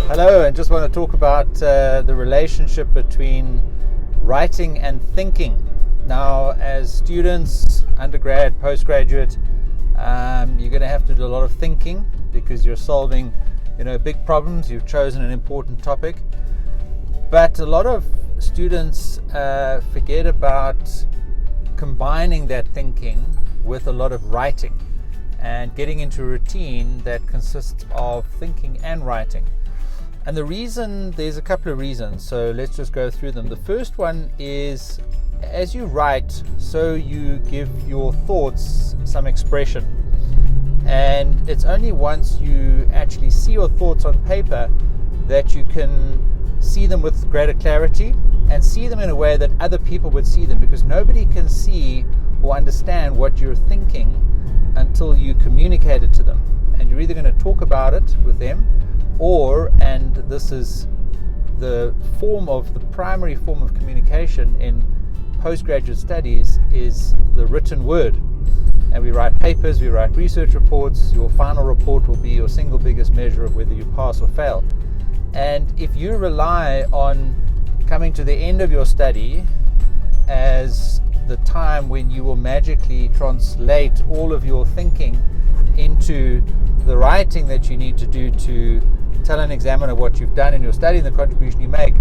Hello, and just want to talk about the relationship between writing and thinking. Now, as students, undergrad, postgraduate, you're going to have to do a lot of thinking because you're solving, big problems. You've chosen an important topic, but a lot of students forget about combining that thinking with a lot of writing and getting into a routine that consists of thinking and writing. And there's a couple of reasons, so let's just go through them. The first one is, as you write, so you give your thoughts some expression. And it's only once you actually see your thoughts on paper that you can see them with greater clarity and see them in a way that other people would see them, because nobody can see or understand what you're thinking until you communicate it to them. And you're either going to talk about it with them, and this is the primary form of communication in postgraduate studies, is the written word. And we write papers, we write research reports. Your final report will be your single biggest measure of whether you pass or fail. And if you rely on coming to the end of your study as the time when you will magically translate all of your thinking into the writing that you need to do to tell an examiner what you've done in your study and the contribution you make,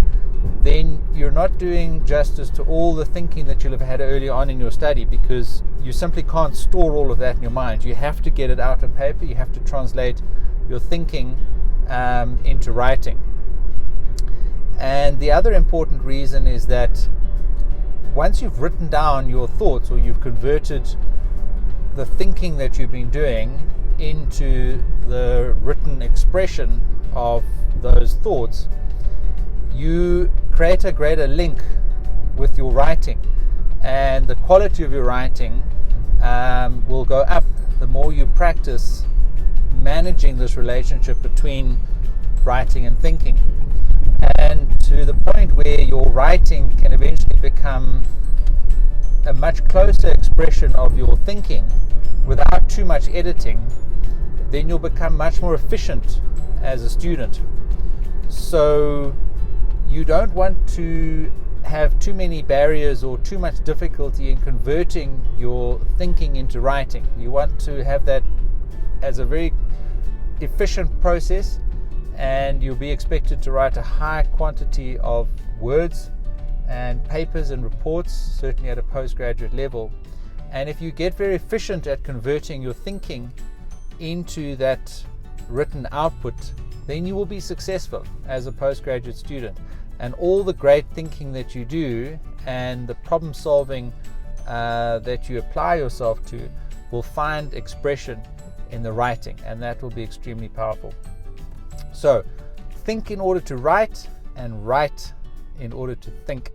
then you're not doing justice to all the thinking that you'll have had early on in your study, because you simply can't store all of that in your mind. You have to get it out on paper. You have to translate your thinking into writing. And the other important reason is that once you've written down your thoughts, or you've converted the thinking that you've been doing into the written expression of those thoughts, you create a greater link with your writing, and the quality of your writing will go up the more you practice managing this relationship between writing and thinking, and to the point where your writing can eventually become a much closer expression of your thinking without too much editing. Then you'll become much more efficient as a student. So you don't want to have too many barriers or too much difficulty in converting your thinking into writing. You want to have that as a very efficient process, and you'll be expected to write a high quantity of words and papers and reports, certainly at a postgraduate level. And if you get very efficient at converting your thinking into that written output, then you will be successful as a postgraduate student. And all the great thinking that you do and the problem solving that you apply yourself to will find expression in the writing, and that will be extremely powerful. So think in order to write, and write in order to think.